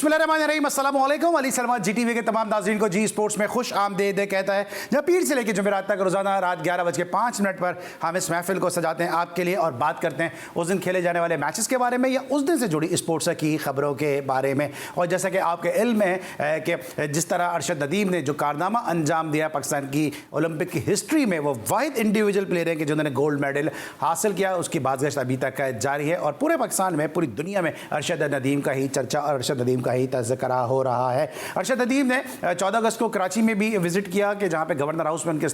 बिस्मिल्लाहिर्रहमानिर्रहीम, अस्सलाम वालेकुम। अली सलमा जीटीवी के तमाम नाज़रीन को जी स्पोर्ट्स में खुश आमदीद कहता है, जब पीर से लेकर जुमेरात तक रोज़ाना रात 11:05 पर हम इस महफिल को सजाते हैं आपके लिए और बात करते हैं उस दिन खेले जाने वाले मैचेस के बारे में या उस दिन से जुड़ी स्पोर्ट्स की खबरों के बारे में। और जैसा कि आपके इल्म है कि जिस तरह अरशद नदीम ने जो कारनामा अंजाम दिया पाकिस्तान की ओलंपिक की हिस्ट्री में, वो वाहिद इंडिविजुअल प्लेयर हैं कि जिन्होंने गोल्ड मेडल हासिल किया, उसकी बाज़गश्त अभी तक जारी है और पूरे पाकिस्तान में, पूरी दुनिया में अरशद नदीम का ही चर्चा और अरशद नदीम का ही तज़किरा हो रहा है। अरशद नदीम ने 14 अगस्त को कराची में भी विजिट किया कि जहाँ पे गवर्नर हाउस में उनके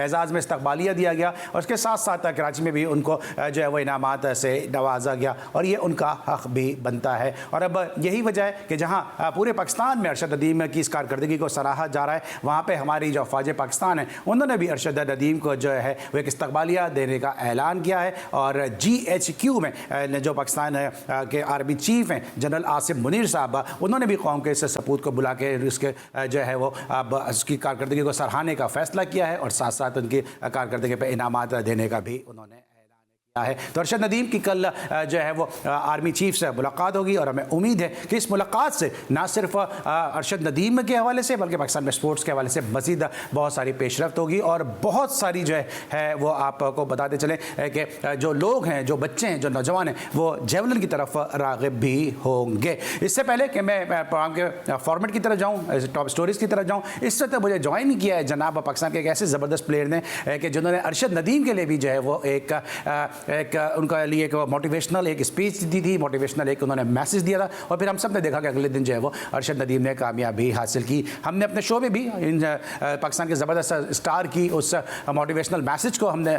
एजाज़ में इस्तकबालिया दिया गया और उसके साथ साथ कराची में भी उनको जो है वो इनामात से नवाजा गया और ये उनका हक़ भी बनता है। और अब यही वजह है कि जहाँ पूरे पाकिस्तान में अरशद नदीम की इस कारकर्दगी को सराहा जा रहा है, वहाँ पर हमारी जो फ़ौज पाकिस्तान है उन्होंने भी अरशद नदीम को जो है वो एक इस्तकबालिया देने का ऐलान किया है। और GHQ में जो पाकिस्तान के आर्मी चीफ हैं जनरल आसिफ मुनीर साहब, उन्होंने भी कौम के इस सपूत को बुला के उसके जो है वो अब उसकी कारकर्दगी को सराहने का फैसला किया है और साथ साथ उनकी कारकर्दगी पर इनामात देने का भी उन्होंने है। तो अरशद नदीम की कल जो है वो आर्मी चीफ से मुलाकात होगी और हमें उम्मीद है कि इस मुलाकात से ना सिर्फ अरशद नदीम के हवाले से बल्कि पाकिस्तान में स्पोर्ट्स के हवाले से मज़ीद बहुत सारी पेशरफ्त होगी और बहुत सारी जो है वो आपको बताते चलें कि जो लोग हैं, जो बच्चे हैं, जो नौजवान हैं, वो जेवलिन की तरफ राग़िब भी होंगे। इससे पहले कि मैं प्रोग्राम के फॉर्मेट की तरफ जाऊँ, टॉप स्टोरीज़ की तरफ जाऊँ, इस वक्त मुझे ज्वाइन किया है जनाब पाकिस्तान के एक ऐसे ज़बरदस्त प्लेयर ने कि जिन्होंने अरशद नदीम के लिए भी जो है वो एक उनका लिए एक मोटिवेशनल एक स्पीच दी थी, मोटिवेशनल एक उन्होंने मैसेज दिया था और फिर हम सब ने देखा कि अगले दिन जो है वो अरशद नदीम ने कामयाबी हासिल की। हमने अपने शो में भी इन पाकिस्तान के ज़बरदस्त स्टार की उस मोटिवेशनल मैसेज को हमने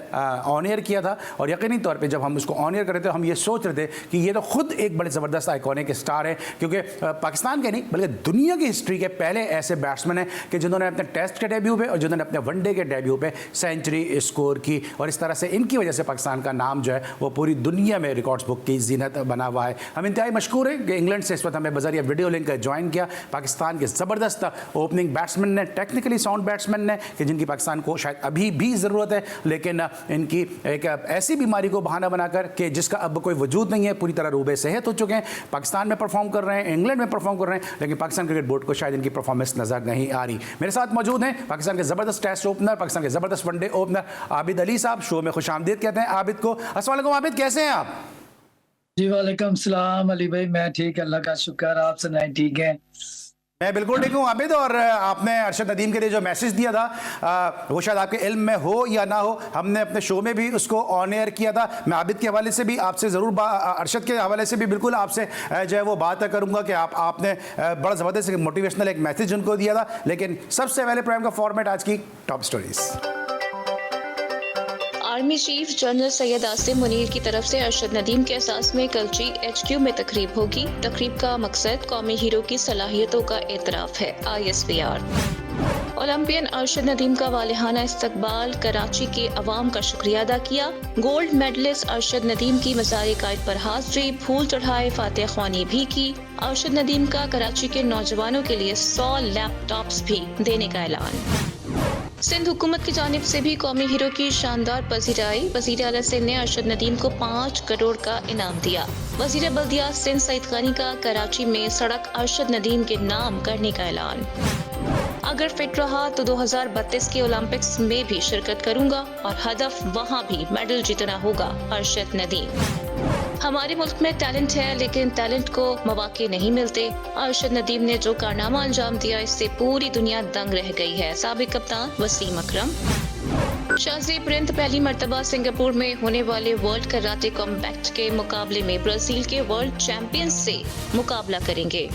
ऑन एयर किया था और यकीनी तौर पे जब हम उसको ऑन एयर कर रहे थे हम ये सोच रहे थे कि ये तो खुद एक बड़े ज़बरदस्त आइकॉनिक स्टार है, क्योंकि पाकिस्तान के नहीं बल्कि दुनिया की हिस्ट्री के पहले ऐसे बैट्समैन हैं कि जिन्होंने अपने टेस्ट के डेब्यू पे और जिन्होंने अपने वनडे के डेब्यू पे सेंचुरी स्कोर की और इस तरह से इनकी वजह से पाकिस्तान का नाम जो है वो पूरी दुनिया में रिकॉर्ड्स बुक की जीनत बना हुआ है। हम इंतहाई मशकूर हैं कि इंग्लैंड से इस वक्त हमें बज़रिया वीडियो लिंक ज्वाइन किया पाकिस्तान के ज़बरदस्त ओपनिंग बैट्समैन ने, टेक्निकली साउंड बैट्समैन ने, कि जिनकी पाकिस्तान को शायद अभी भी ज़रूरत है, लेकिन इनकी एक ऐसी बीमारी को बहाना बनाकर कि जिसका अब कोई वजूद नहीं है, पूरी तरह रूबे सेहत हो चुके हैं, पाकिस्तान में परफॉर्म कर रहे हैं, इंग्लैंड में परफॉर्म कर रहे हैं, लेकिन पाकिस्तान क्रिकेट बोर्ड को शायद इनकी परफॉर्मेंस नज़र नहीं आ रही। मेरे साथ मौजूद हैं पाकिस्तान के ज़बरदस्त टेस्ट ओपनर, पाकिस्तान के ज़बरदस्त वनडे ओपनर आबिद अली साहब। शो में खुश आमदीद कहते हैं आबिद को। अस्सलाम वालेकुम आबिद, कैसे हैं आप? जी वालेकुम सलाम अली भाई, मैं ठीक, अल्लाह का शुक्र, आप सुनाएं ठीक है? मैं बिल्कुल ठीक हूँ आबिद। और आपने अरशद नदीम के लिए जो मैसेज दिया था वो शायद आपके इल्म में हो या ना हो, हमने अपने शो में भी उसको ऑन एयर किया था। मैं आबिद के हवाले से भी आपसे ज़रूर अरशद के हवाले से भी बिल्कुल आपसे जो है वो बात करूँगा कि आपने बड़ा ज़बरदस्त मोटिवेशनल एक मैसेज उनको दिया था। लेकिन सबसे पहले प्रोग्राम का फॉर्मेट आज की top stories. Army chief general Syed Asim Munir की तरफ से अरशद नदीम के एहसास में कल GHQ में तकरीब होगी। तकरीब का मकसद कौमी हीरो की सलाहियतों का एतराफ़ है। ISVR ओलंपियन अरशद नदीम का वालिहाना इस्तकबाल, कराची के अवाम का शुक्रिया अदा किया। गोल्ड मेडलिस्ट अरशद नदीम की मज़ार कायद पर हाज़िरी, फूल चढ़ाए, फातिहा ख्वानी भी की। अरशद नदीम का कराची के नौजवानों के लिए 100 लैपटॉप्स भी देने का ऐलान। सिंध हुकूमत की जानिब से भी कौमी हीरो की शानदार पजीराई। वज़ीर आला सिंध ने अरशद नदीम को 5 करोड़ का इनाम दिया। वज़ीर बल्दिया सिंध सईद खानी का कराची में सड़क अरशद नदीम के नाम करने का ऐलान। अगर फिट रहा तो 2032 के ओलंपिक्स में भी शिरकत करूंगा और हदफ वहां भी मेडल जीतना होगा, अरशद नदीम। हमारे मुल्क में टैलेंट है लेकिन टैलेंट को मौके नहीं मिलते। अरशद नदीम ने जो कारनामा अंजाम दिया इससे पूरी दुनिया दंग रह गई है। साबिक कप्तान वसीम अकरम। शाज़ी प्रिंस पहली मर्तबा सिंगापुर में होने वाले वर्ल्ड कराटे कॉम्बैट के मुकाबले में ब्राजील के वर्ल्ड चैंपियन से मुकाबला करेंगे।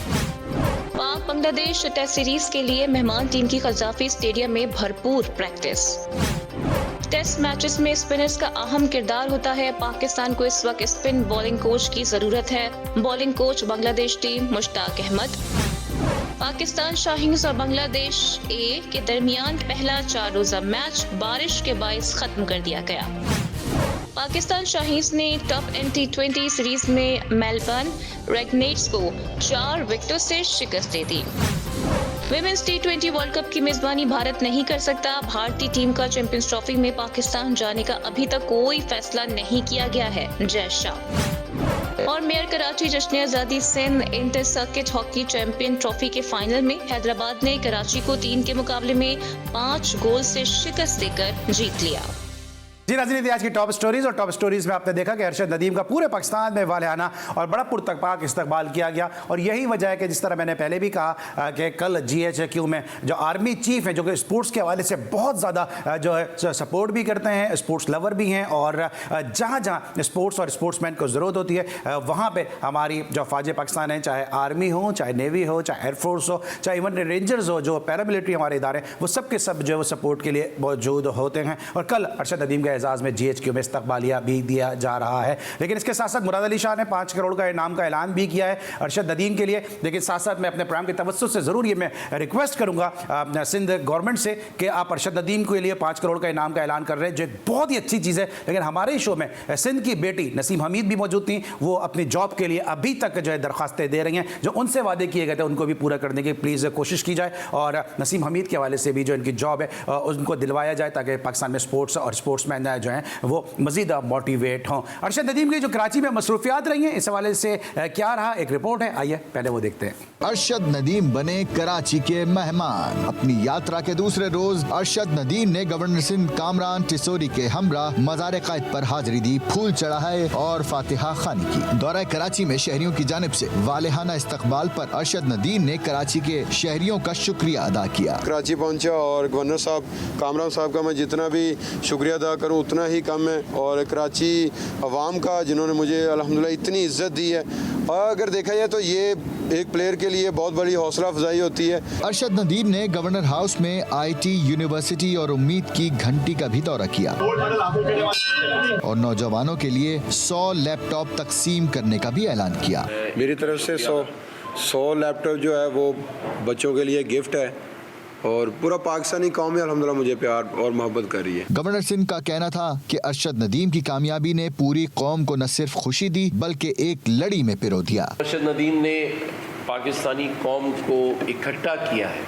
पाक बांग्लादेश टेस्ट सीरीज के लिए मेहमान टीम की कज़ाफी स्टेडियम में भरपूर प्रैक्टिस। टेस्ट मैचेस में स्पिनर्स का अहम किरदार होता है। पाकिस्तान को इस वक्त स्पिन बॉलिंग कोच की जरूरत है। Bowling coach Bangladesh team Mushtaq Ahmed. Pakistan Shaheens और बांग्लादेश ए के दरमियान पहला 4 रोजा मैच बारिश के बाइस खत्म कर दिया गया। पाकिस्तान शाहीन्स ने टॉप T20 सीरीज में मेलबर्न रेगनेट्स को 4 विकेटों से शिकस्त दे दी। विमेंस T20 वर्ल्ड कप की मेजबानी भारत नहीं कर सकता। भारतीय टीम का चैंपियंस ट्रॉफी में पाकिस्तान जाने का अभी तक कोई फैसला नहीं किया गया है। जय शाह। और मेयर कराची जश्न आज़ादी Sindh inter circuit hockey champion trophy के फाइनल में हैदराबाद ने कराची को 3 के मुकाबले में 5 गोल से शिकस्त देकर जीत लिया। जी नाज़रीन, आज की टॉप स्टोरीज और टॉप स्टोरीज में आपने देखा कि अरशद नदीम का पूरे पाकिस्तान में वालियाना और बड़ा पुरतकपाक इस्तकबाल किया गया। और यही वजह है कि जिस तरह मैंने पहले भी कहा कि कल GHQ में जो आर्मी चीफ हैं, जो कि स्पोर्ट्स के हवाले से बहुत ज़्यादा जो है सपोर्ट भी करते हैं, स्पोर्ट्स लवर भी हैं, और जहाँ जहाँ स्पोर्ट्स और स्पोर्ट्समैन को ज़रूरत होती है वहाँ पर हमारी जो फ़ौज पाकिस्तान है, चाहे आर्मी हो, चाहे नेवी हो, चाहे एयरफोर्स हो, चाहे इवन रेंजर्स हो, जो पैरामिलिट्री हमारे इदारे, वो सब के सब जो है वो सपोर्ट के लिए मौजूद होते हैं। और कल अरशद नदीम का एजाज़ में GHQ में इस्तकबालिया भी दिया जा रहा है। लेकिन इसके साथ साथ मुराद अली शाह ने 5 करोड़ का इनाम का ऐलान भी किया है अरशद नदीम के लिए। लेकिन साथ साथ मैं अपने प्रोग्राम के तवज्जुह से ज़रूर ये मैं रिक्वेस्ट करूंगा सिंध गवर्नमेंट से कि आप अरशद नदीम के लिए 5 करोड़ का इनाम का ऐलान कर रहे हैं, जो एक बहुत ही अच्छी चीज़ है। लेकिन हमारे शो में सिंध की बेटी नसीम हमीद भी मौजूद थी, वो अपनी जॉब के लिए अभी तक जो है दरख्वास्तें दे रही हैं, जो उनसे वादे किए गए थे उनको भी पूरा करने की प्लीज़ कोशिश की जाए। और नसीम हमीद के हवाले से भी जो इनकी जॉब है उनको दिलवाया जाए, ताकि पाकिस्तान में स्पोर्ट्स और स्पोर्ट्समैन जो हैं वो मज़ीद मोटिवेट हों। अरशद नदीम की जो कराची में मसरूफियात रही हैं, इस हवाले से क्या रहा, एक रिपोर्ट है, आइए पहले वो देखते हैं। अरशद नदीम बने कराची के मेहमान। अपनी यात्रा के दूसरे रोज अरशद नदीम ने गवर्नर सिंध कामरान टिसोरी के हमरा मज़ार क़ायद पर हाजिरी दी, फूल चढ़ाए और फातिहा खानी की। दौरा कराची में शहरियों की जानिब से वालेहाना इस्तकबाल पर अरशद नदीम ने कराची के शहरियों का शुक्रिया अदा किया। कराची पहुंचा और गवर्नर साहब कामरान साहब का मैं जितना भी शुक्रिया अदा करूं उतना ही कम है। और कराची अवाम का, जिन्होंने मुझे अल्हम्दुलिल्लाह इतनी इज्जत दी है, और अगर देखा जाए तो ये एक प्लेयर के लिए बहुत बड़ी हौसला अफजाई होती है। अरशद नदीम ने गवर्नर हाउस में IT यूनिवर्सिटी और उम्मीद की घंटी का भी दौरा किया और नौजवानों के लिए 100 लैपटॉप तकसीम करने का भी ऐलान किया। मेरी तरफ से 100 लैपटॉप जो है वो बच्चों के लिए गिफ्ट है, और पूरा पाकिस्तानी कौम में अल्हम्दुलिल्लाह मुझे प्यार और मोहब्बत कर रही है। गवर्नर सिंध का कहना था कि अरशद नदीम की कामयाबी ने पूरी कौम को न सिर्फ खुशी दी बल्कि एक लड़ी में पिरो दिया। अरशद नदीम ने पाकिस्तानी कौम को इकट्ठा किया है।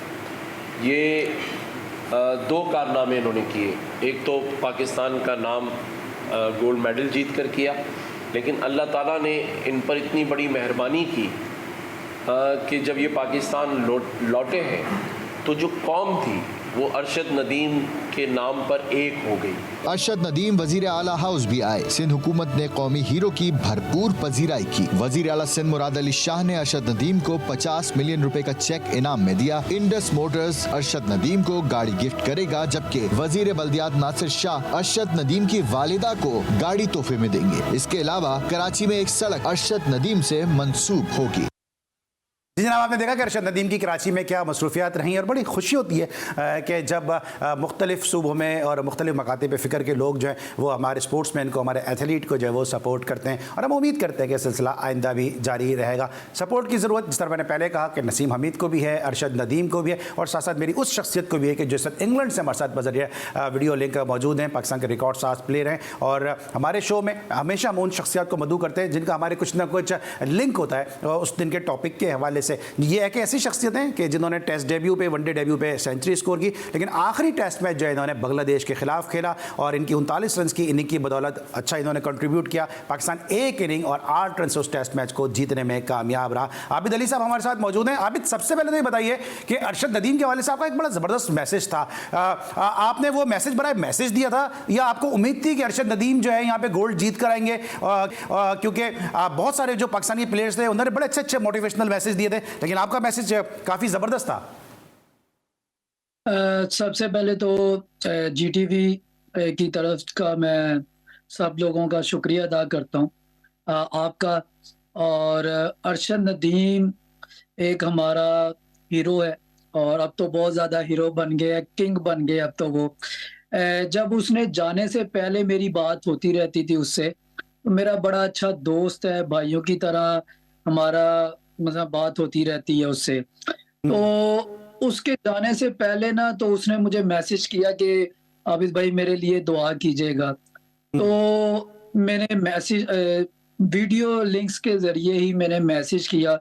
ये 2 कारनामे इन्होंने किए। एक तो पाकिस्तान का नाम गोल्ड मेडल जीत कर किया, लेकिन अल्लाह ताला ने इन पर इतनी बड़ी मेहरबानी की कि जब ये पाकिस्तान लौटे हैं तो जो कौम थी वो अरशद नदीम के नाम पर एक हो गई। अरशद नदीम वजीर आला हाउस भी आए। सिंध हुकूमत ने कौमी हीरो की भरपूर पजीराई की। वजीर आला सिंध मुराद अली शाह ने अरशद नदीम को 50 मिलियन रुपए का चेक इनाम में दिया। इंडस मोटर्स अरशद नदीम को गाड़ी गिफ्ट करेगा, जबकि वजीर बल्दियात नासिर शाह अरशद नदीम की वालिदा को गाड़ी तोहफे में देंगे। इसके अलावा कराची में एक सड़क अरशद नदीम से मंसूब होगी। जी जनाब, आपने देखा कि अरशद नदीम की कराची में क्या मसरूफियात रहीं, और बड़ी खुशी होती है कि जब मुख्तलिफ सूबों में और मुख्तलिफ मकाते पे फ़िक्र के लोग जो हैं वो हमारे स्पोर्ट्समैन को, हमारे एथलीट को जो है वो सपोर्ट करते हैं। और हम उम्मीद करते हैं कि सिलसिला आइंदा भी जारी रहेगा। सपोर्ट की ज़रूरत, जिस तरह मैंने पहले कहा, कि नसीम हमीद को भी है, अरशद नदीम को भी है, और साथ साथ मेरी उस शख्सियत को भी है कि जो सर इंग्लैंड से हमारे साथ बजरिया वीडियो लिंक मौजूद हैं, पाकिस्तान के रिकॉर्ड साज प्लेयर हैं। और हमारे शो में हमेशा हम उन शख्सियत को मदऊ करते हैं जिनका हमारे कुछ ना कुछ लिंक होता है उस दिन के टॉपिक के हवाले से। ये है कि ऐसी शख्सियत हैं कि जिन्होंने टेस्ट डेब्यू पे, वनडे डेब्यू पे सेंचुरी स्कोर की, लेकिन आखिरी टेस्ट मैच जो है इन्होंने बांग्लादेश के खिलाफ खेला और इनकी 39 रन की इनिंग की बदौलत अच्छा इन्होंने कंट्रीब्यूट किया। पाकिस्तान 1 इनिंग और 8 रन से उस टेस्ट मैच को जीतने में कामयाब रहा। आबिद अली साहब हमारे साथ मौजूद हैं। आबिद, सबसे पहले तो ये बताइए कि अरशद नदीम के हवाले से आपका एक बड़ा ज़बरदस्त मैसेज था। आपने वो मैसेज बड़ा मैसेज दिया था, या आपको उम्मीद थी कि अरशद नदीम जो है यहाँ पे गोल्ड जीत कर आएंगे? क्योंकि बहुत सारे जो पाकिस्तानी प्लेयर्स थे उन्होंने बड़े अच्छे मोटिवेशनल मैसेज दिए थे, लेकिन आपका मैसेज काफी जबरदस्त था। सबसे पहले तो GTV की तरफ का मैं सब लोगों का शुक्रिया अदा करता हूँ, आपका। और अरशद नदीम एक हमारा हीरो है, और अब तो बहुत ज़्यादा हीरो बन गए, किंग बन गए अब तो वो। जब उसने जाने से पहले मेरी बात होती रहती थी उससे, तो मेरा बड़ा अच्छा दोस्त है, भाइयों की तरह हमारा मतलब बात होती रहती है उससे। तो उसके जाने से पहले ना, तो उसने मुझे मैसेज किया कि आबिद भाई मेरे लिए दुआ कीजिएगा। तो मैंने मैसेज वीडियो लिंक्स के जरिए ही मैंने मैसेज किया।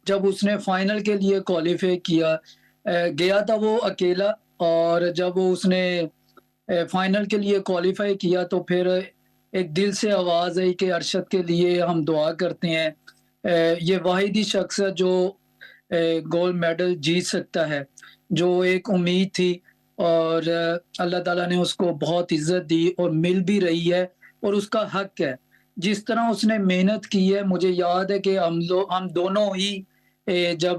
जब उसने फाइनल के लिए क्वालिफाई किया, गया था वो अकेला, और जब वो उसने फाइनल के लिए क्वालिफाई किया तो फिर एक दिल से आवाज़ आई कि अरशद के लिए हम दुआ करते हैं। ये वाहिद ही शख्स है जो गोल्ड मेडल जीत सकता है, जो एक उम्मीद थी, और अल्लाह ताला ने उसको बहुत इज़्ज़त दी और मिल भी रही है और उसका हक है। जिस तरह उसने मेहनत की है, मुझे याद है कि हम दोनों ही जब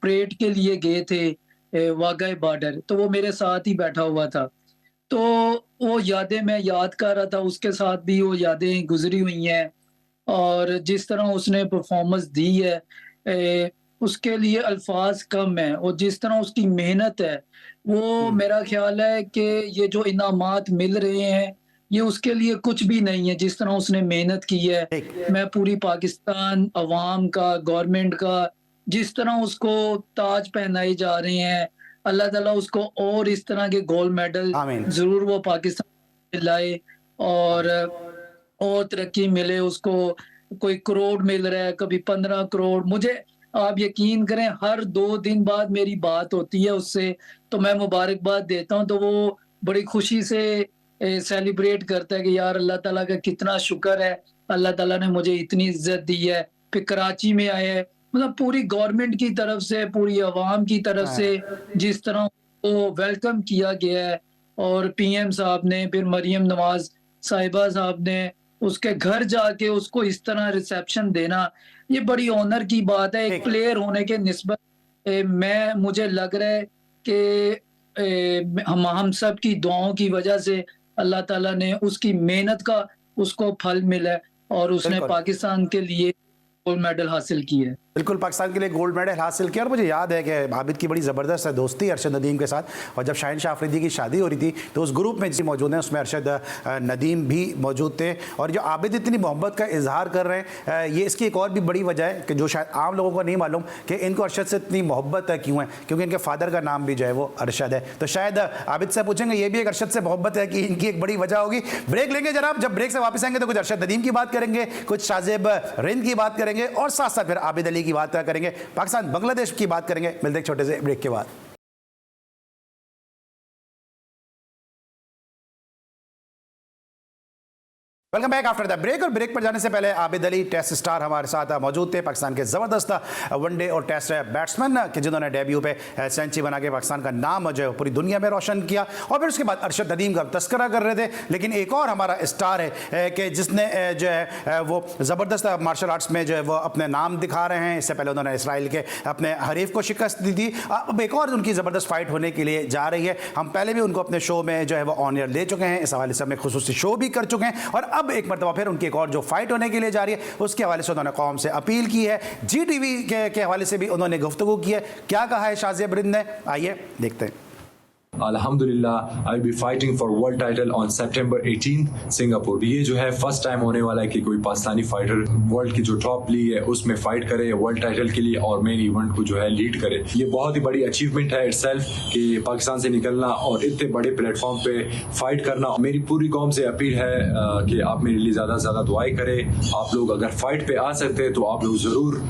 परेड के लिए गए थे वाघा बॉर्डर, तो वो मेरे साथ ही बैठा हुआ था। तो वो यादें मैं याद कर रहा था, उसके साथ भी वो यादें गुज़री हुई हैं, और जिस तरह उसने परफ़ॉर्मेंस दी है, उसके लिए अल्फ़ाज़ कम हैं, और जिस तरह उसकी मेहनत है, वो मेरा ख़्याल है कि ये जो इनामात मिल रहे हैं, ये उसके लिए कुछ भी नहीं है, जिस तरह उसने मेहनत की है। ठीक। मैं पूरी पाकिस्तान अवाम का, गवर्नमेंट का, जिस तरह उसको ताज पहनाए जा रहे हैं, अल्लाह ताला उसको और इस तरह के गोल्ड मेडल आमीन। ज़रूर वो पाकिस्तान में लाए, और तरक्की मिले उसको। कोई करोड़ मिल रहा है, कभी 15 करोड़। मुझे, आप यकीन करें, हर 2 दिन बाद मेरी बात होती है उससे, तो मैं मुबारकबाद देता हूँ, तो वो बड़ी खुशी से सेलिब्रेट करता है कि यार अल्लाह ताला का कितना शुक्र है, अल्लाह ताला ने मुझे इतनी इज़्ज़त दी है। फिर कराची में आए हैं, मतलब पूरी गवर्नमेंट की तरफ से, पूरी अवाम की तरफ से जिस तरह वो वेलकम किया गया है, और पीएम साहब ने, फिर मरियम नवाज साहिबा साहब ने उसके घर जाके उसको इस तरह रिसेप्शन देना, ये बड़ी ऑनर की बात है। एक ठीक। प्लेयर होने के निस्बत मुझे लग रहा है कि हम सब की दुआओं की वजह से अल्लाह ताला ने उसकी मेहनत का उसको फल मिला है, और उसने बिल्कुल। पाकिस्तान के लिए गोल्ड मेडल हासिल किया है। बिल्कुल, पाकिस्तान के लिए गोल्ड मेडल हासिल किया। और मुझे याद है कि आबिद की बड़ी ज़बरदस्त दोस्ती अरशद नदीम के साथ, और जब शाहीन शाह अफरीदी की शादी हो रही थी तो उस ग्रुप में जी मौजूद हैं, उसमें अरशद नदीम भी मौजूद थे। और जो आबिद इतनी मोहब्बत का इजहार कर रहे हैं, ये इसकी एक और भी बड़ी वजह है कि जो शायद आम लोगों को नहीं मालूम कि इनको अरशद से इतनी मोहब्बत क्यों है, क्योंकि इनके फादर का नाम भी जो है वो अरशद है। तो शायद आबिद से पूछेंगे, ये भी एक अरशद से मोहब्बत है कि इनकी एक बड़ी वजह होगी। ब्रेक लेंगे जनाब, जब ब्रेक से वापस आएंगे तो कुछ अरशद नदीम की बात करेंगे, कुछ शाहजेब रिंद की बात करेंगे, और साथ साथ फिर आबिद अली की बात करेंगे, पाकिस्तान बांग्लादेश की बात करेंगे। मिलते हैं एक छोटे से ब्रेक के बाद। Welcome back after the break. और ब्रेक पर जाने से पहले आबिद अली टेस्ट स्टार हमारे साथ मौजूद थे, पाकिस्तान के ज़बरदस्त वनडे और टेस्ट बैट्समैन कि जिन्होंने डेब्यू पे सेंचुरी बना के पाकिस्तान का नाम जो है पूरी दुनिया में रोशन किया। और फिर उसके बाद अरशद नदीम का तस्करा कर रहे थे, लेकिन एक और हमारा स्टार है कि जिसने जो है वो ज़बरदस्त मार्शल आर्ट्स में जो है वो अपने नाम दिखा रहे हैं। इससे पहले उन्होंने इसराइल के अपने हरीफ को शिकस्त दी थी, अब एक और उनकी ज़बरदस्त फाइट होने के लिए जा रही है। हम पहले भी उनको अपने शो में जो है वो ऑन एयर ले चुके हैं, इस हवाले से हमने खुसूसी शो भी कर चुके हैं, और अब एक मरतबा फिर उनकी एक और जो फाइट होने के लिए जा रही है उसके हवाले से उन्होंने कौम से अपील की है। जी टीवी के हवाले से भी उन्होंने गुफ्तगू की है। क्या कहा है शाहजेब रिंद ने, आइए देखते हैं। अल्हम्दुलिल्लाह I will be fighting for world title on September 18 Singapore. ये जो है फर्स्ट टाइम होने वाला है कि कोई पाकिस्तानी फाइटर वर्ल्ड की जो टॉप लीग है उसमें फाइट करे वर्ल्ड टाइटल के लिए और मेन इवेंट को जो है लीड करे। ये बहुत ही बड़ी अचीवमेंट है इटसेल्फ कि पाकिस्तान से निकलना और इतने बड़े प्लेटफॉर्म पे फाइट करना। मेरी पूरी कौम से अपील है कि आप मेरे लिए ज़्यादा से ज़्यादा दुआएं करें। आप लोग अगर फाइट पे आ सकते हैं तो आप लोग ज़रूर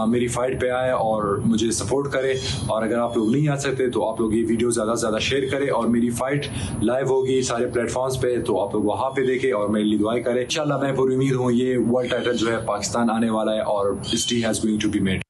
मेरी फाइट पे आए और मुझे सपोर्ट करें, और अगर आप लोग नहीं आ सकते तो आप लोग ये वीडियो ज़्यादा से ज़्यादा शेयर करें। और मेरी फाइट लाइव होगी सारे प्लेटफॉर्म्स पे, तो आप लोग वहां पे देखें और मेरे लिए दुआएं करें। इंशाल्लाह मैं पूरी उम्मीद हूँ ये वर्ल्ड टाइटल जो है पाकिस्तान आने वाला है और history has going to be made.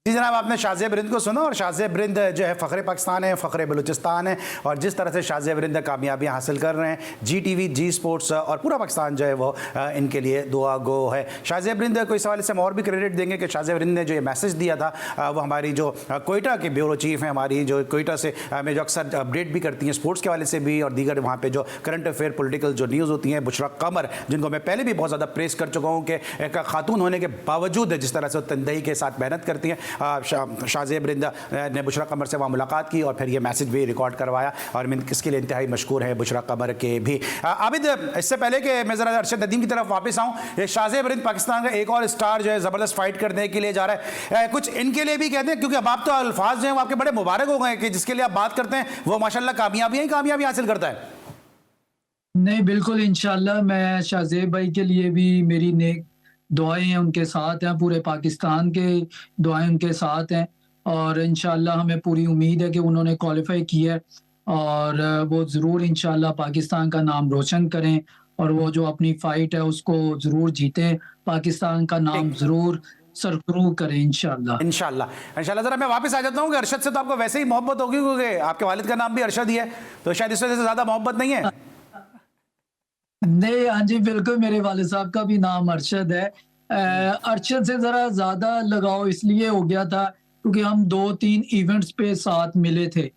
जी जनाब, आपने शाहजेब रिंद को सुना, और शाहजेब रिंद जो है फ़ख्र पाकिस्तान है, फ़ख्र बलूचिस्तान है, और जिस तरह से शाहजेब रिंद कामयाबियाँ हासिल कर रहे हैं, जी टीवी, जी स्पोर्ट्स और पूरा पाकिस्तान जो है वो इनके लिए दुआ गो है। शाहजेब रिंद को इस हवाले से हम और भी क्रेडिट देंगे कि शाहजेब रिंद ने जो ये मैसेज दिया था, वो हमारी जो कोयटा के ब्यूरो चीफ़ हैं, हमारी जो कोयटा से हमें जो अक्सर अपडेट भी करती हैं स्पोर्ट्स के हवाले से भी, और दीगर वहाँ पर जो करंट अफेयर पोलिटिकल जो न्यूज़ होती हैं, बुशरा कमर, जिनको मैं पहले भी बहुत ज़्यादा प्रेस कर चुका हूँ कि एक खातून होने के बावजूद जिस तरह से वो तनदही के साथ मेहनत करती हैं। शाहजेब रिंद ने बुशरा कमर से वहाँ मुलाकात की और फिर ये मैसेज भी रिकॉर्ड करवाया, और मैं किसके लिए इंतहाई मशकूर है बुशरा कमर के भी। आबिद, इससे पहले कि मैं ज़रा अरशद नदीम की तरफ वापस आऊँ, ये शाहजेब रिंद पाकिस्तान का एक और स्टार जो है ज़बरदस्त फाइट करने के लिए जा रहा है, कुछ इनके लिए भी कहते हैं, क्योंकि अब आप तो अल्फाज जो हैं वो आपके बड़े मुबारक हो गए कि जिसके लिए आप बात करते हैं वो माशाल्लाह कामयाबी हासिल करता है। नहीं, बिल्कुल, इंशाल्लाह मैं शाहजेब भाई के लिए भी मेरी नेक दुआएं हैं, उनके साथ हैं, पूरे पाकिस्तान के दुआएं उनके साथ हैं, और इंशाल्लाह हमें पूरी उम्मीद है कि उन्होंने क्वालिफाई किया है और वो ज़रूर इंशाल्लाह पाकिस्तान का नाम रोशन करें और वो जो अपनी फाइट है उसको जरूर जीते, पाकिस्तान का नाम ठीक। जरूर सरफरोश करें इंशाल्लाह। इंशाल्लाह इंशाल्लाह। जरा मैं वापस आ जाता हूँ कि अरशद से तो आपको वैसे ही मोहब्बत होगी क्योंकि आपके वालिद का नाम भी अरशद ही है, तो शायद इस वजह से ज़्यादा मोहब्बत नहीं है। नहीं, हाँ जी, बिल्कुल, मेरे वालिद साहब का भी नाम अरशद है। अरशद से ज़रा ज़्यादा लगाव इसलिए हो गया था क्योंकि हम 2-3 इवेंट्स पे साथ मिले थे।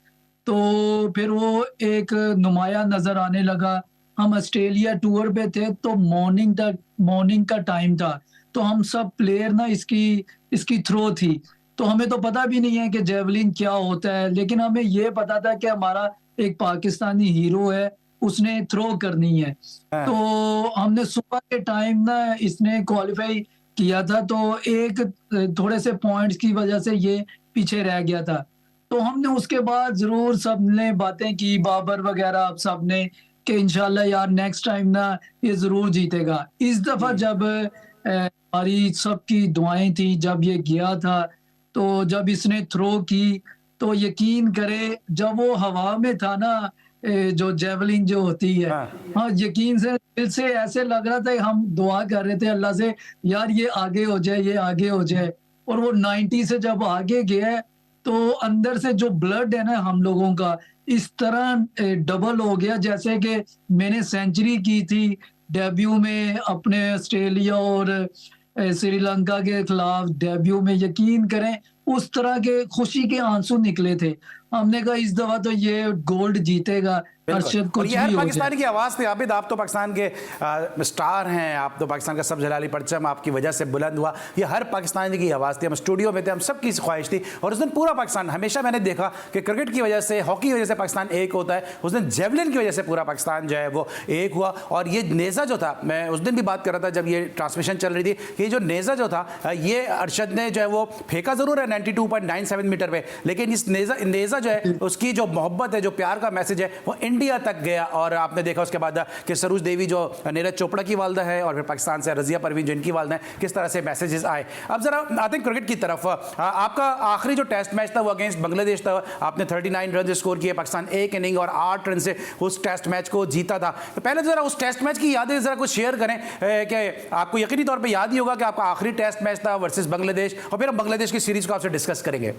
तो फिर वो एक नुमाया नज़र आने लगा। हम ऑस्ट्रेलिया टूर पे थे तो मॉर्निंग का टाइम था। तो हम सब प्लेयर ना इसकी थ्रो थी। तो हमें तो पता भी नहीं है कि जेवलिन क्या होता है, लेकिन हमें ये पता था कि हमारा एक पाकिस्तानी हीरो है, उसने थ्रो करनी है। हाँ। तो हमने सुबह के टाइम ना इसने क्वालिफाई किया था, तो एक थोड़े से पॉइंट्स की वजह से ये पीछे रह गया था। तो हमने उसके बाद ज़रूर सबने बातें की, बाबर वगैरह अब सबने, कि इंशाल्लाह यार नेक्स्ट टाइम ना ये ज़रूर जीतेगा। इस दफ़ा जब हमारी सबकी दुआएं थी, जब ये गया था, तो जब इसने थ्रो की तो यकीन करे जब वो हवा में था ना, जो जेवलिन जो होती है, हाँ। हाँ, यकीन से दिल से ऐसे लग रहा था, हम दुआ कर रहे थे अल्लाह से, यार ये आगे हो जाए, ये आगे हो जाए। और वो 90 से जब आगे गया तो अंदर से जो ब्लड है ना हम लोगों का, इस तरह डबल हो गया जैसे कि मैंने सेंचुरी की थी डेब्यू में अपने ऑस्ट्रेलिया और श्रीलंका के खिलाफ डेब्यू में। यकीन करें उस तरह के खुशी के आंसू निकले थे। हमने कहा इस दफा तो ये गोल्ड जीतेगा, अरशद और कुछ ये हर भी हो जाए। पाकिस्तानी की आवाज़ थी। आबिद, आप तो पाकिस्तान के स्टार हैं, आप तो पाकिस्तान का सब जलाली परचम आपकी वजह से बुलंद हुआ। ये हर पाकिस्तानी की आवाज़ थी। हम स्टूडियो में थे, हम सबकी ख्वाहिश थी। और उस दिन पूरा पाकिस्तान, हमेशा मैंने देखा कि क्रिकेट की वजह से, हॉकी की वजह से पाकिस्तान एक होता है। उस दिन जेवलिन की वजह से पूरा पाकिस्तान जो है वो एक हुआ। और ये नेज़ा जो था, मैं उस दिन भी बात कर रहा था जब ये ट्रांसमिशन चल रही थी, कि ये जो नेज़ा जो था, ये अरशद ने जो है वो फेंका ज़रूर है 92.97 मीटर पे, लेकिन इस नेज़ा जो है उसकी जो मोहब्बत है, जो प्यार का मैसेज है, वो इंडिया तक गया। और आपने देखा उसके बाद कि सरोज देवी जो नीरज चोपड़ा की वालदा है, और फिर पाकिस्तान से रजिया परवीन जो इनकी वालदा है, किस तरह से मैसेजेस आए। अब जरा आते हैं क्रिकेट की तरफ। आपका आखिरी जो टेस्ट मैच था वो अगेंस्ट बांग्लादेश था। आपने 39 रन स्कोर किए, पाकिस्तान एक इनिंग और 8 रन से उस टेस्ट मैच को जीता था। तो पहले जरा उस टेस्ट मैच की यादें जरा कुछ शेयर करें, कि आपको यकीनी तौर पर याद ही होगा कि आपका आखिरी टेस्ट मैच था वर्सेस बांग्लादेश, और फिर हम बांग्लादेश की सीरीज को आपसे डिस्कस करेंगे।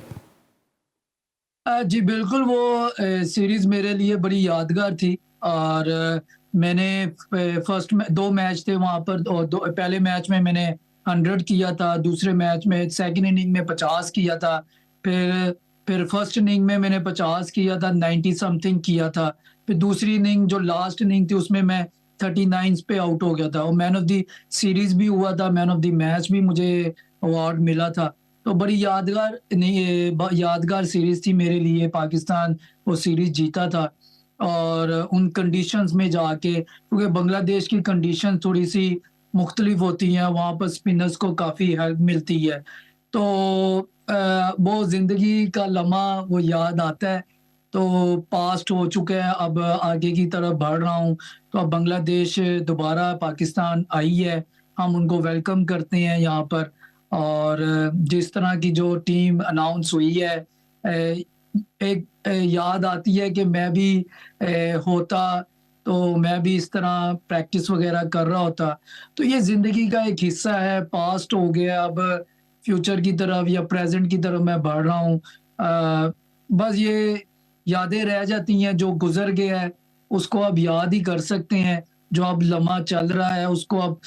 जी बिल्कुल, वो सीरीज मेरे लिए बड़ी यादगार थी। और मैंने फर्स्ट में 2 मैच थे वहां पर, और पहले मैच में मैंने 100 किया था, दूसरे मैच में सेकंड इनिंग में 50 किया था, फिर फर्स्ट इनिंग में मैंने 50 किया था, 90 समथिंग किया था। फिर दूसरी इनिंग जो लास्ट इनिंग थी उसमें मैं 39 पे आउट हो गया था, और मैन ऑफ द सीरीज भी हुआ था, मैन ऑफ द मैच भी मुझे अवार्ड मिला था। तो बड़ी यादगार सीरीज थी मेरे लिए। पाकिस्तान वो सीरीज जीता था, और उन कंडीशंस में जाके, क्योंकि बांग्लादेश की कंडीशन थोड़ी सी मुख्तलिफ होती हैं, वहाँ पर स्पिनर्स को काफ़ी हेल्प मिलती है। तो वो ज़िंदगी का लम्हा वो याद आता है। तो पास्ट हो चुका है, अब आगे की तरफ बढ़ रहा हूँ। तो अब बांग्लादेश दोबारा पाकिस्तान आई है, हम उनको वेलकम करते हैं यहाँ पर। और जिस तरह की जो टीम अनाउंस हुई है, एक याद आती है कि मैं भी होता तो मैं भी इस तरह प्रैक्टिस वगैरह कर रहा होता। तो ये ज़िंदगी का एक हिस्सा है, पास्ट हो गया, अब फ्यूचर की तरफ या प्रेजेंट की तरफ मैं बढ़ रहा हूँ। बस ये यादें रह जाती हैं, जो गुजर गया है उसको अब याद ही कर सकते हैं, जो अब लम्हा चल रहा है उसको अब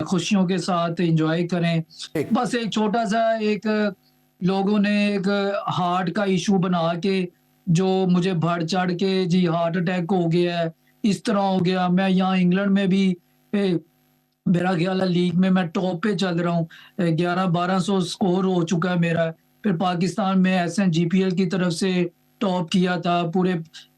खुशियों के साथ एंजॉय करें। बस एक छोटा सा लोगों ने एक हार्ट का इशू बना के, जो मुझे बढ़ चढ़ के जी हार्ट अटैक हो गया है, इस तरह हो गया। मैं यहाँ इंग्लैंड में भी मेरा ख्याल है लीग में मैं टॉप पे चल रहा हूँ, 1100-1200 स्कोर हो चुका है मेरा। फिर पाकिस्तान में SNGPL की तरफ से टॉप किया था,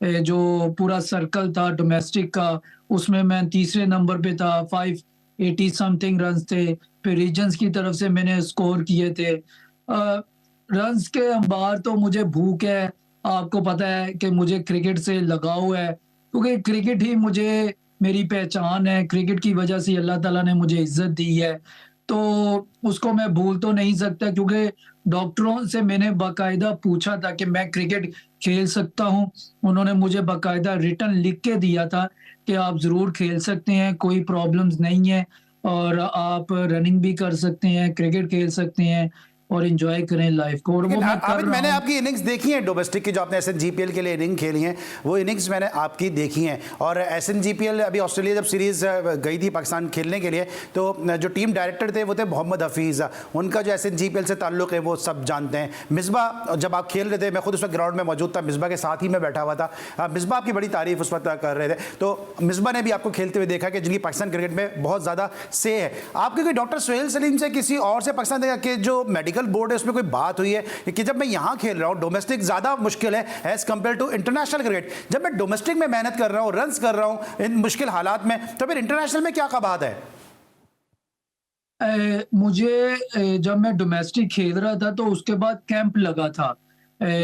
जो पूरा सर्कल था डोमेस्टिक का, उसमें मैं तीसरे नंबर पे था, 580 समथिंग रन्स थे। फिर रीजन्स की तरफ से मैंने स्कोर किए थे। रन्स के अंबार तो मुझे भूख है, आपको पता है कि मुझे क्रिकेट से लगाव है, क्योंकि क्रिकेट ही मुझे मेरी पहचान है। क्रिकेट की वजह से अल्लाह ताला ने मुझे इज्जत दी है, तो उसको मैं भूल तो नहीं सकता। क्योंकि डॉक्टरों से मैंने बाकायदा पूछा था कि मैं क्रिकेट खेल सकता हूँ, उन्होंने मुझे बाकायदा रिटन लिख के दिया था कि आप ज़रूर खेल सकते हैं, कोई प्रॉब्लम्स नहीं है और आप रनिंग भी कर सकते हैं, क्रिकेट खेल सकते हैं और एंजॉय करें लाइफ को, और वो लेकिन मैं कर आबिद, रहा मैंने हूँ। आपकी इनिंग्स देखी है डोमेस्टिक की, जो आपने SNGPL के लिए इनिंग खेली हैं, वो इनिंग्स मैंने आपकी देखी हैं। और SNGPL अभी ऑस्ट्रेलिया जब सीरीज़ गई थी पाकिस्तान खेलने के लिए, तो जो टीम डायरेक्टर थे वो थे मोहम्मद हफीज़। उनका जो SNGPL से ताल्लुक़ है वो सब जानते हैं। मिसबा, जब आप खेल रहे थे, मैं खुद उस वक्त ग्राउंड में मौजूद था, मिसबा के साथ ही मैं बैठा हुआ था। मिसबा आपकी बड़ी तारीफ उस वक्त कर रहे थे, तो मिसबा ने भी आपको खेलते हुए देखा कि जिनकी पाकिस्तान क्रिकेट में बहुत ज़्यादा से है। आपके कोई डॉक्टर सुहेल सलीम से, किसी और से पाकिस्तान के जो मेडिकल बोर्ड है उसमें कोई बात हुई है कि जब मैं यहां खेल रहा हूं, डोमेस्टिक ज्यादा मुश्किल है as compare to international cricket, जब मैं डोमेस्टिक में मेहनत कर रहा हूं, रन्स कर रहा हूं इन मुश्किल हालात में, तो फिर इंटरनेशनल में क्या बात है? मुझे जब मैं डोमेस्टिक खेल रहा था तो उसके बाद कैंप लगा था।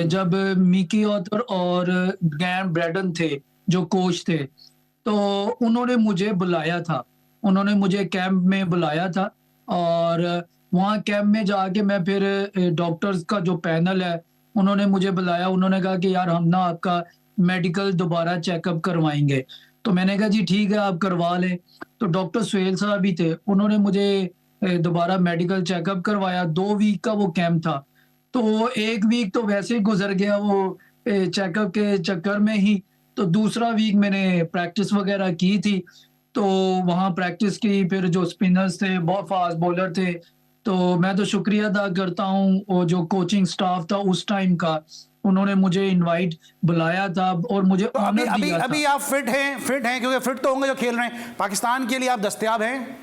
जब मिकी ऑथर और गैन ब्रैडन थे जो कोच थे, तो उन्होंने मुझे बुलाया था, उन्होंने मुझे कैंप में बुलाया था और वहाँ कैंप में जाके मैं फिर डॉक्टर्स का जो पैनल है उन्होंने मुझे बुलाया, उन्होंने कहा कि यार हम ना आपका मेडिकल दोबारा चेकअप करवाएंगे। तो मैंने कहा जी ठीक है आप करवा लें। तो डॉक्टर सुहेल साहब भी थे, उन्होंने मुझे दोबारा मेडिकल चेकअप करवाया। 2 वीक का वो कैंप था, तो 1 वीक तो वैसे ही गुजर गया वो चेकअप के चक्कर में ही। तो दूसरा वीक मैंने प्रैक्टिस वगैरह की थी, तो वहाँ प्रैक्टिस की, फिर जो स्पिनर्स थे बहुत फास्ट बॉलर थे, तो मैं तो शुक्रिया अदा करता हूँ वो जो कोचिंग स्टाफ था उस टाइम का, उन्होंने मुझे इनवाइट बुलाया था और मुझे तो अभी ऑनर अभी दिया अभी था। आप फिट हैं क्योंकि फिट तो होंगे जो खेल रहे हैं, पाकिस्तान के लिए आप दस्तयाब हैं?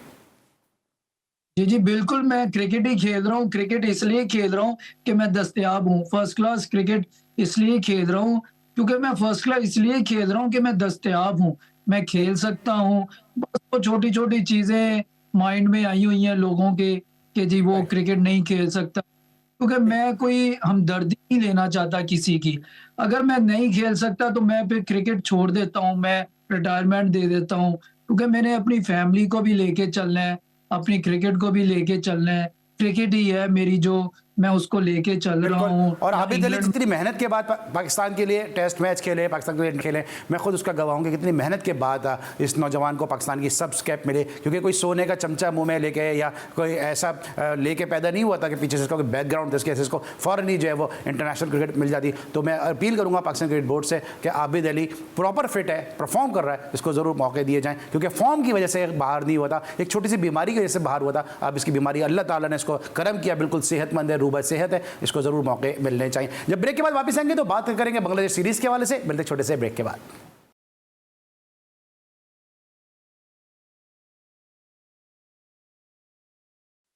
जी, जी, बिल्कुल मैं क्रिकेट ही खेल रहा हूँ, क्रिकेट इसलिए खेल रहा हूँ कि मैं दस्तयाब हूँ। फर्स्ट क्लास क्रिकेट इसलिए खेल रहा हूँ क्योंकि मैं फर्स्ट क्लास इसलिए खेल रहा हूँ कि मैं दस्तयाब हूँ, मैं खेल सकता हूँ। बस वो छोटी-छोटी चीज़ें माइंड में आई हुई हैं लोगों के कि जी वो क्रिकेट नहीं खेल सकता। क्योंकि मैं कोई हमदर्दी नहीं लेना चाहता किसी की। अगर मैं नहीं खेल सकता तो मैं फिर क्रिकेट छोड़ देता हूँ, मैं रिटायरमेंट दे देता हूँ, क्योंकि मैंने अपनी फैमिली को भी लेके चलना है, अपनी क्रिकेट को भी लेके चलना है। क्रिकेट ही है मेरी जो मैं उसको लेके चल रहा बिल्कुल। हूँ। और या आबिद अली इंग्लैंड जितनी मेहनत के बाद पाकिस्तान के लिए टेस्ट मैच खेले, पाकिस्तान के लिए खेले, मैं खुद उसका गवाह हूँ कि कितनी मेहनत के बाद इस नौजवान को पाकिस्तान की सब कैप मिले, क्योंकि कोई सोने का चमचा मुंह में लेके या कोई ऐसा लेके पैदा नहीं हुआ था कि पीछे से इसका कोई बैकग्राउंड जिसके इसको फ़ौरन ही जो है वो इंटरनेशनल क्रिकेट मिल जाती। तो मैं अपील करूँगा पाकिस्तान क्रिकेट बोर्ड से कि आबिद अली प्रॉपर फिट है, परफॉर्म कर रहा है, इसको ज़रूर मौके दिए जाएँ, क्योंकि फॉर्म की वजह से बाहर नहीं हुआ था, एक छोटी सी बीमारी की वजह से बाहर हुआ था। अब इसकी बीमारी अल्लाह ताला ने इसको करम किया, बिल्कुल सेहतमंद है, रूबा सेहत है, इसको ज़रूर मौके मिलने चाहिए। जब ब्रेक के बाद वापस आएंगे तो बात करेंगे बांग्लादेश सीरीज़ के हवाले से। मिलते छोटे से ब्रेक के बाद।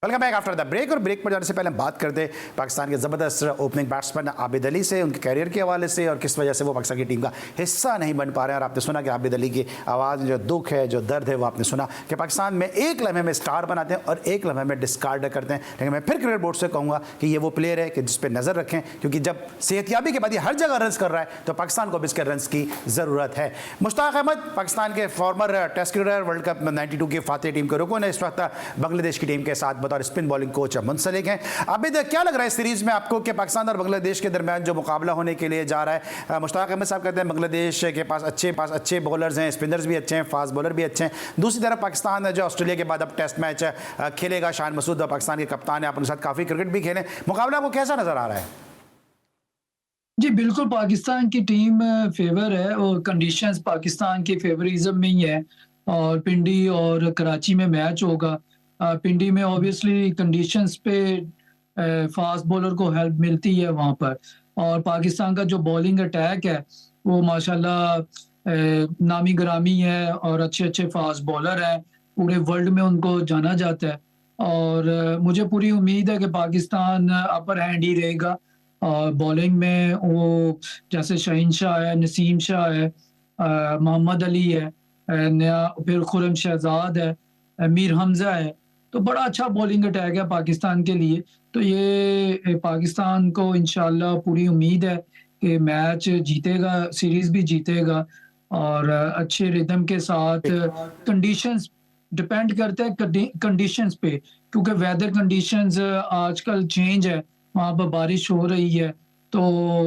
Welcome back after the break. और ब्रेक पर जाने से पहले हम बात करते पाकिस्तान के ज़बरदस्त ओपनिंग बैट्समैन आबिद अली से, उनके कैरियर के हवाले से और किस वजह से वो पाकिस्तान की टीम का हिस्सा नहीं बन पा रहे हैं। और आपने सुना कि आबिद अली की आवाज़ में जो दुख है, जो दर्द है, वो आपने सुना कि पाकिस्तान में एक लम्हे में स्टार बनाते हैं और एक लम्हे में डिस्कार्ड करते हैं। लेकिन मैं फिर क्रिकेट बोर्ड से कहूँगा कि ये वो प्लेयर है कि जिस पर नज़र रखें, क्योंकि जब सेहतियाबी के बाद ये हर जगह रन कर रहा है तो पाकिस्तान को भी इसके रन की ज़रूरत है। मुश्ताक अहमद पाकिस्तान के former test cricketer, world cup 92 की फातेह टीम के रुकन है, इस वक्त बांग्लादेश की टीम के साथ बतौर स्पिन बॉलिंग कोच मुंसलिक हैं। अबिद, क्या लग रहा है इस सीरीज में आपको कि पाकिस्तान और बांग्लादेश के दरमियान जो मुकाबला होने के लिए जा रहा है? मुश्ताक अहमद साहब कहते हैं बांग्लादेश के पास अच्छे बॉलर्स हैं, स्पिनर्स भी अच्छे हैं, फास्ट बॉलर भी अच्छे हैं। दूसरी तरफ पाकिस्तान जो ऑस्ट्रेलिया के बाद अब टेस्ट मैच खेलेगा, शान मसूद पाकिस्तान के कप्तान है, आप उनके साथ काफ़ी क्रिकेट भी खेलें, मुकाबला आपको कैसा नजर आ रहा है? जी, बिल्कुल पाकिस्तान की टीम फेवर है और कंडीशंस पाकिस्तान के फेवरिज्म में ही है। और पिंडी और कराची में मैच होगा। पिंडी में ऑब्वियसली कंडीशंस पे फास्ट बॉलर को हेल्प मिलती है वहाँ पर, और पाकिस्तान का जो बॉलिंग अटैक है वो माशाल्लाह नामी ग्रामी है और अच्छे फास्ट बॉलर हैं, पूरे वर्ल्ड में उनको जाना जाता है। और मुझे पूरी उम्मीद है कि पाकिस्तान अपर हैंड ही रहेगा। और बॉलिंग में वो जैसे शहीन शाह है, नसीम शाह है, मोहम्मद अली है, नया फिर खुरम शहजाद है, मीर हमजा है, तो बड़ा अच्छा बॉलिंग अटैक है पाकिस्तान के लिए। तो ये पाकिस्तान को इंशाल्लाह पूरी उम्मीद है कि मैच जीतेगा, सीरीज भी जीतेगा और अच्छे रिदम के साथ। कंडीशंस डिपेंड करता है कंडीशंस पे, क्योंकि वेदर कंडीशंस आजकल चेंज है, वहाँ पर बारिश हो रही है, तो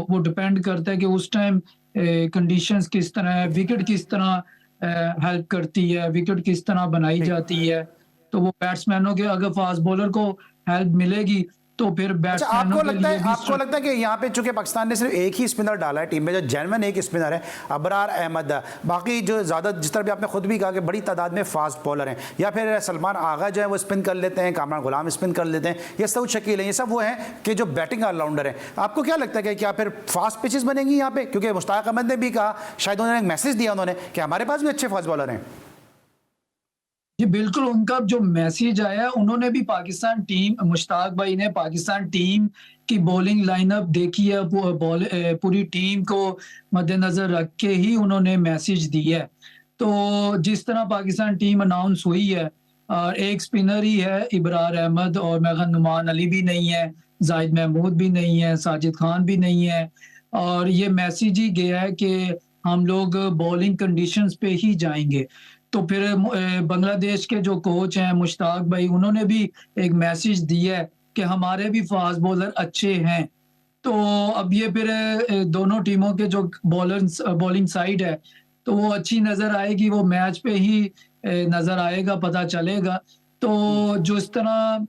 वो डिपेंड करता है कि उस टाइम कंडीशंस किस तरह है, विकेट किस तरह हेल्प करती है, विकेट किस तरह बनाई जाती है। तो वो बैट्समैनों के अगर फास्ट बॉलर को हेल्प मिलेगी तो फिर अच्छा, बैट्समैनों के लिए भी आपको लगता है कि यहाँ पे चूंकि पाकिस्तान ने सिर्फ एक ही स्पिनर डाला है टीम में, जो जेन्युइन एक स्पिनर है अबरार अहमद, बाकी जो ज़्यादा जिस तरह भी आपने खुद भी कहा कि बड़ी तादाद में फास्ट बॉलर हैं, या फिर सलमान आगा जो है वो स्पिन कर लेते हैं, कामरान गुलाम स्पिन कर लेते हैं, ये सऊद शकील हैं, ये सब वो हैं कि जो बैटिंग ऑलराउंडर हैं। आपको क्या लगता है कि क्या फिर फास्ट पिचेस बनेंगी यहाँ पे? क्योंकि मुश्ताक अहमद ने भी कहा, शायद उन्होंने एक मैसेज दिया उन्होंने कि हमारे पास भी अच्छे फास्ट बॉलर हैं। जी बिल्कुल, उनका जो मैसेज आया, उन्होंने भी पाकिस्तान टीम, मुश्ताक भाई ने पाकिस्तान टीम की बॉलिंग लाइनअप देखी है, पूरी टीम को मद्देनजर रख के ही उन्होंने मैसेज दिया है। तो जिस तरह पाकिस्तान टीम अनाउंस हुई है, और एक स्पिनर ही है इबरार अहमद, और मेरा नुमान अली भी नहीं है, जाहिद महमूद भी नहीं है, साजिद खान भी नहीं है, और ये मैसेज ही गया है कि हम लोग बॉलिंग कंडीशंस पे ही जाएंगे। तो फिर बांग्लादेश के जो कोच हैं मुश्ताक भाई, उन्होंने भी एक मैसेज दिया है कि हमारे भी फास्ट बॉलर अच्छे हैं। तो अब ये फिर दोनों टीमों के जो बॉलिंग साइड है तो वो अच्छी नजर आएगी, वो मैच पे ही नजर आएगा, पता चलेगा। तो जो इस तरह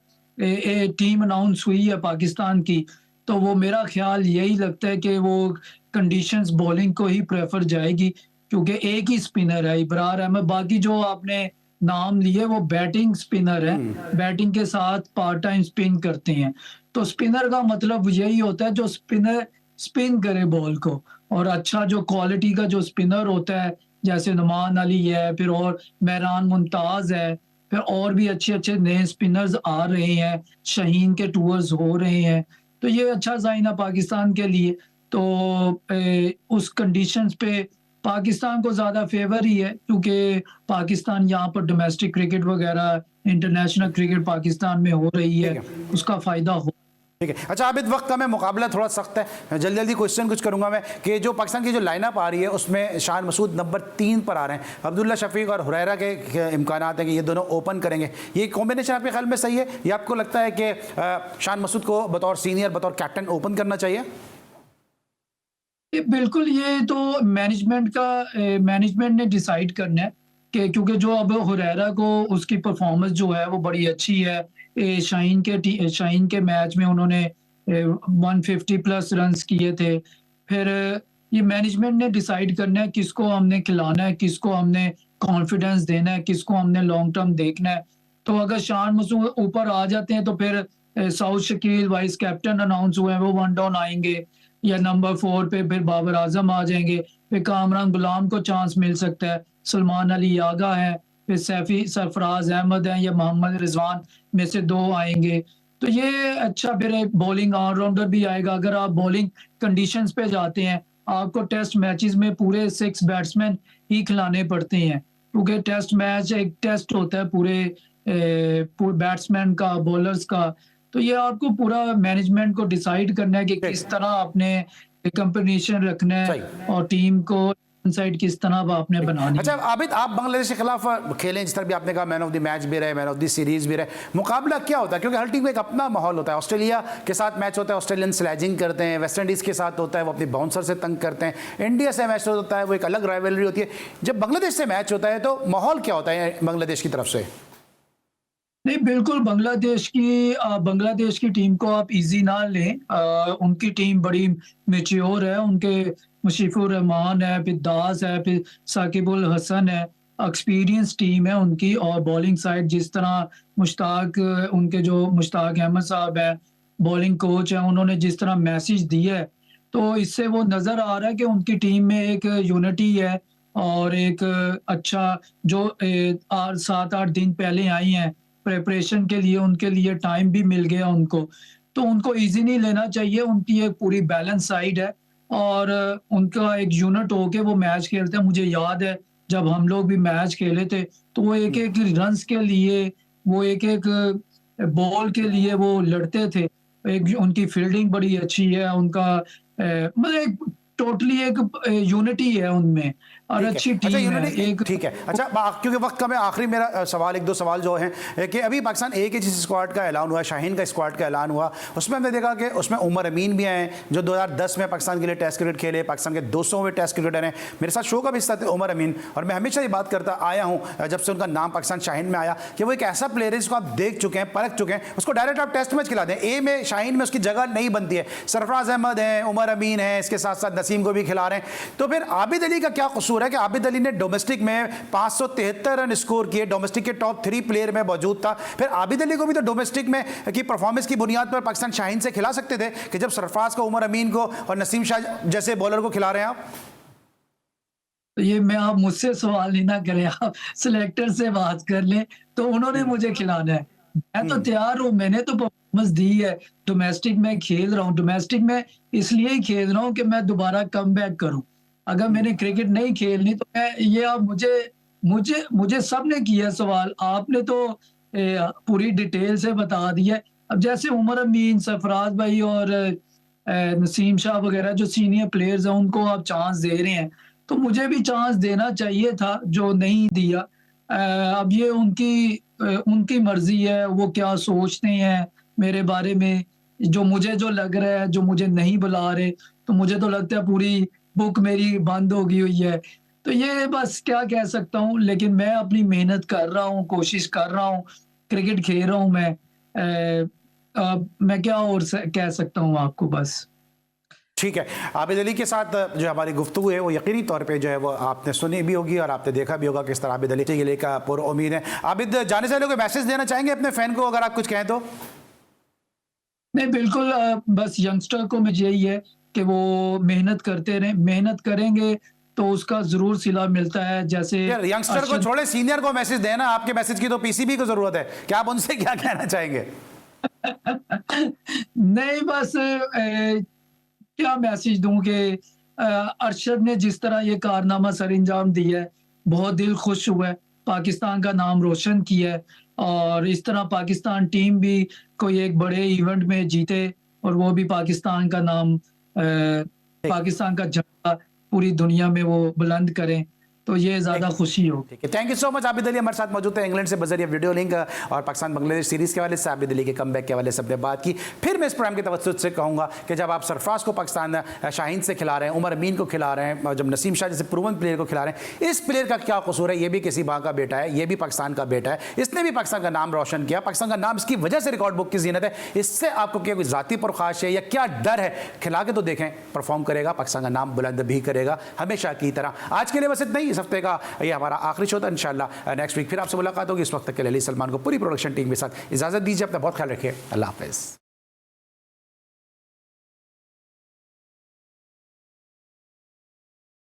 टीम अनाउंस हुई है पाकिस्तान की, तो वो मेरा ख्याल यही लगता है कि वो कंडीशंस बॉलिंग को ही प्रेफर जाएगी, क्योंकि एक ही स्पिनर है इबरार अहमद। बाकी जो आपने नाम लिए वो बैटिंग स्पिनर है, बैटिंग के साथ पार्ट टाइम स्पिन करते हैं। तो स्पिनर का मतलब यही होता है जो स्पिनर स्पिन करे बॉल को, और अच्छा जो क्वालिटी का जो स्पिनर होता है, जैसे नुमान अली है, फिर और मेहरान मुमताज है, फिर और भी अच्छे अच्छे नए स्पिनर्स आ रहे हैं, शाहीन के टूर्स हो रहे हैं। तो ये अच्छा साइन है पाकिस्तान के लिए। तो उस कंडीशंस पे पाकिस्तान को ज़्यादा फेवर ही है, क्योंकि पाकिस्तान यहाँ पर डोमेस्टिक क्रिकेट वगैरह, इंटरनेशनल क्रिकेट पाकिस्तान में हो रही है, उसका फ़ायदा हो। ठीक है। अच्छा आबिद, वक्त का मैं मुकाबला थोड़ा सख्त है, जल्दी जल्दी क्वेश्चन कुछ करूंगा मैं कि जो पाकिस्तान की जो लाइनअप आ रही है उसमें शान मसूद नंबर 3 पर आ रहे हैं, अब्दुल्ला शफीक और हुरैरा के इम्कान हैं कि ये दोनों ओपन करेंगे। ये कॉम्बिनेशन आपके ख्याल में सही है, या आपको लगता है कि शान मसूद को बतौर सीनियर, बतौर कैप्टन ओपन करना चाहिए? बिल्कुल, ये तो मैनेजमेंट ने डिसाइड करना है कि, क्योंकि जो अब हुरैरा को उसकी परफॉर्मेंस जो है वो बड़ी अच्छी है। शाहीन के मैच में उन्होंने 150 प्लस रन्स किए थे। फिर ये मैनेजमेंट ने डिसाइड करना है किसको हमने खिलाना है, किसको हमने कॉन्फिडेंस देना है, किसको हमने लॉन्ग टर्म देखना है। तो अगर शान मसूद ऊपर आ जाते हैं तो फिर Saud Shakeel vice captain announce हुए हैं, वो 1 डाउन आएंगे, या नंबर 4 पे फिर बाबर आजम आ जाएंगे, फिर कामरान गुलाम को चांस मिल सकता है, सलमान अली आगा है, फिर सैफी सरफराज अहमद हैं, या मोहम्मद रिजवान में से 2 आएंगे। तो ये अच्छा फिर बॉलिंग ऑलराउंडर भी आएगा। अगर आप बॉलिंग कंडीशंस पे जाते हैं, आपको टेस्ट मैचेस में पूरे 6 बैट्समैन ही खिलाने पड़ते हैं, क्योंकि टेस्ट मैच एक टेस्ट होता है पूरे बैट्समैन का, बॉलर्स का। तो ये आपको पूरा मैनेजमेंट को डिसाइड करना है कि किस तरह आपने कॉम्बिनेशन रखना है और टीम को इनसाइड किस तरह आपने बनानी है। अच्छा आबिद, आप बांग्लादेश के खिलाफ खेलें, जिस तरह भी आपने कहा मैन ऑफ द मैच भी रहे, मैन ऑफ द सीरीज भी रहे, मुकाबला क्या होता है? क्योंकि हर टीम का एक अपना माहौल होता है। ऑस्ट्रेलिया के साथ मैच होता है, ऑस्ट्रेलियन स्लैजिंग करते हैं, वेस्ट इंडीज़ के साथ होता है, वो अपनी बाउंसर से तंग करते हैं, इंडिया से मैच होता है, वो एक अलग राइवलरी होती है। जब बांग्लादेश से मैच होता है तो माहौल क्या होता है बांग्लादेश की तरफ से? नहीं, बिल्कुल, बांग्लादेश की टीम को आप इजी ना लें। उनकी टीम बड़ी मैच्योर है, उनके मुशीफुर रहमान है, फिर दास है, फिर साकिबुल हसन है, एक्सपीरियंस टीम है उनकी। और बॉलिंग साइड जिस तरह उनके जो मुश्ताक अहमद साहब है, बॉलिंग कोच है, उन्होंने जिस तरह मैसेज दिया है, तो इससे वो नज़र आ रहा है कि उनकी टीम में एक यूनिटी है, और एक अच्छा जो 7-8 दिन पहले आई हैं प्रेपरेशन के लिए, उनके लिए टाइम भी मिल गया उनको। तो उनको इजी नहीं लेना चाहिए, उनकी एक पूरी बैलेंस साइड है, और उनका एक यूनिट होके वो मैच खेलते हैं। मुझे याद है जब हम लोग भी मैच खेले थे तो वो एक एक रन्स के लिए, वो एक एक बॉल के लिए वो लड़ते थे। एक उनकी फील्डिंग बड़ी अच्छी है, उनका मतलब एक टोटली एक यूनिटी है उनमें और ठीक है। अच्छी अच्छा, टीम है यूनिटी एक। ठीक है। अच्छा, क्योंकि वक्त का मैं आखिरी मेरा सवाल, एक दो सवाल जो हैं कि अभी पाकिस्तान ए के जिस स्क्वाड का ऐलान हुआ, शाहीन का स्क्वाड का ऐलान हुआ, उसमें हमने देखा कि उसमें उमर अमीन भी आए हैं जो 2010 में पाकिस्तान के लिए टेस्ट क्रिकेट खेले, पाकिस्तान के 200वें टेस्ट क्रिकेटर हैं। मेरे साथ शो का भी हिस्सा थे उमर अमीन, और मैं हमेशा ये बात करता आया हूँ जब से उनका नाम पाकिस्तान शाहीन में आया कि वो एक ऐसा प्लेयर है जिसको आप देख चुके हैं, परख चुके हैं, उसको डायरेक्ट आप टेस्ट मैच खिला दें। ए में शाहीन में उसकी जगह नहीं बनती है। सरफराज अहमद है, उमर अमीन है, इसके साथ साथ नसीम को भी खिला रहे हैं। तो फिर आबिद अली का क्या कसूर है कि आबिद अली ने डोमेस्टिक में 573 रन स्कोर किए, डोमेस्टिक के टॉप 3 प्लेयर में मौजूद था। फिर आबिद अली को भी तो डोमेस्टिक में की परफॉर्मेंस की बुनियाद पर पाकिस्तान शाहीन से खिला सकते थे कि जब सरफराज को, उमर अमीन को और नसीम शाह जैसे बॉलर को खिला रहे हैं आप। तो ये मैं, आप मुझसे सवाल नहीं ना करें, आप सिलेक्टर से बात कर लें, तो उन्होंने मुझे खिलाना है। मैं तो तैयार हूँ, मैंने तो परफॉर्मेंस दी है, डोमेस्टिक में खेल रहा हूँ। डोमेस्टिक में इसलिए ही खेल रहा हूँ कि मैं दोबारा कम बैक करूँ। अगर मैंने क्रिकेट नहीं खेलनी तो मैं, ये आप मुझे सबने किया सवाल, आपने तो पूरी डिटेल से बता दिया। अब जैसे उमर अमीन, सरफराज भाई और नसीम शाह वगैरह जो सीनियर प्लेयर्स हैं, उनको आप चांस दे रहे हैं, तो मुझे भी चांस देना चाहिए था, जो नहीं दिया। अब ये उनकी मर्जी है, वो क्या सोचते हैं मेरे बारे में। जो लग रहा है, जो मुझे नहीं बुला रहे, तो मुझे तो लगता है पूरी बुक मेरी बंद हो गई हुई है। तो ये बस क्या कह सकता हूँ, लेकिन मैं अपनी मेहनत कर रहा हूँ, कोशिश कर रहा हूँ, क्रिकेट खेल रहा हूँ मैं। मैं क्या और कह सकता हूँ आपको बस। ठीक है, आबिद अली के साथ जो हमारी गुफ्तगू है वो यकीनी तौर पे जो है वो आपने सुनी भी होगी और आपने देखा भी होगा किस तरह आबिद अली के लिए का पूरा उम्मीद है। आबिद, जाने से लोग मैसेज देना चाहेंगे अपने फैन को, अगर आप कुछ कहें तो? नहीं, बिल्कुल, बस यंगस्टर को मुझे यही है कि वो मेहनत करते रहे, मेहनत करेंगे तो उसका जरूर सिला मिलता है। जैसे यार, यंगस्टर को छोड़े, सीनियर को मैसेज देना, आपके मैसेज की तो पीसीबी को जरूरत है, क्या आप उनसे क्या कहना चाहेंगे? नहीं, बस क्या मैसेज दूं कि अरशद ने जिस तरह ये कारनामा सर अंजाम दिया है, बहुत दिल खुश हुआ है, पाकिस्तान का नाम रोशन किया है, और इस तरह पाकिस्तान टीम भी कोई एक बड़े इवेंट में जीते और वो भी पाकिस्तान का नाम, पाकिस्तान का झंडा पूरी दुनिया में वो बुलंद करें, तो ये ज्यादा खुशी हो। ठीक है, thank you so much. Abid Ali हमारे साथ मौजूद है इंग्लैंड से बजरिया वीडियो लिंक, और पाकिस्तान बांग्लादेश सीरीज के हवाले से, आबिद अली के कमबैक के हवाले से हमने बात की। फिर मैं इस प्रोग्राम के तवज्जुह से कहूँगा कि जब आप सरफराज को पाकिस्तान शाहीन से खिला रहे हैं, उमर अमीन को खिला रहे हैं, जब नसीम शाह जैसे प्रूवन प्लेयर को खिला रहे हैं, इस प्लेयर का क्या कसूर है? ये भी किसी माँ का बेटा है, ये भी पाकिस्तान का बेटा है, इसने भी पाकिस्तान का नाम रोशन किया, पाकिस्तान का नाम इसकी वजह से रिकॉर्ड बुक की जीनत है। इससे आपको क्या कोई ज़ाती परख्वाश है या क्या डर है? खिला के तो देखें, परफॉर्म करेगा, पाकिस्तान का नाम बुलंद भी करेगा हमेशा की तरह। आज के लिए बस इतना ही, इस हफ्ते का हमारा आखिरी शो था। इंशाल्लाह नेक्स्ट वीक फिर आपसे मुलाकात होगी। इस वक्त के लिए अली सलमान को पूरी प्रोडक्शन टीम के साथ इजाजत दीजिए। अपना बहुत ख्याल रखिए। अल्लाह हाफिज़।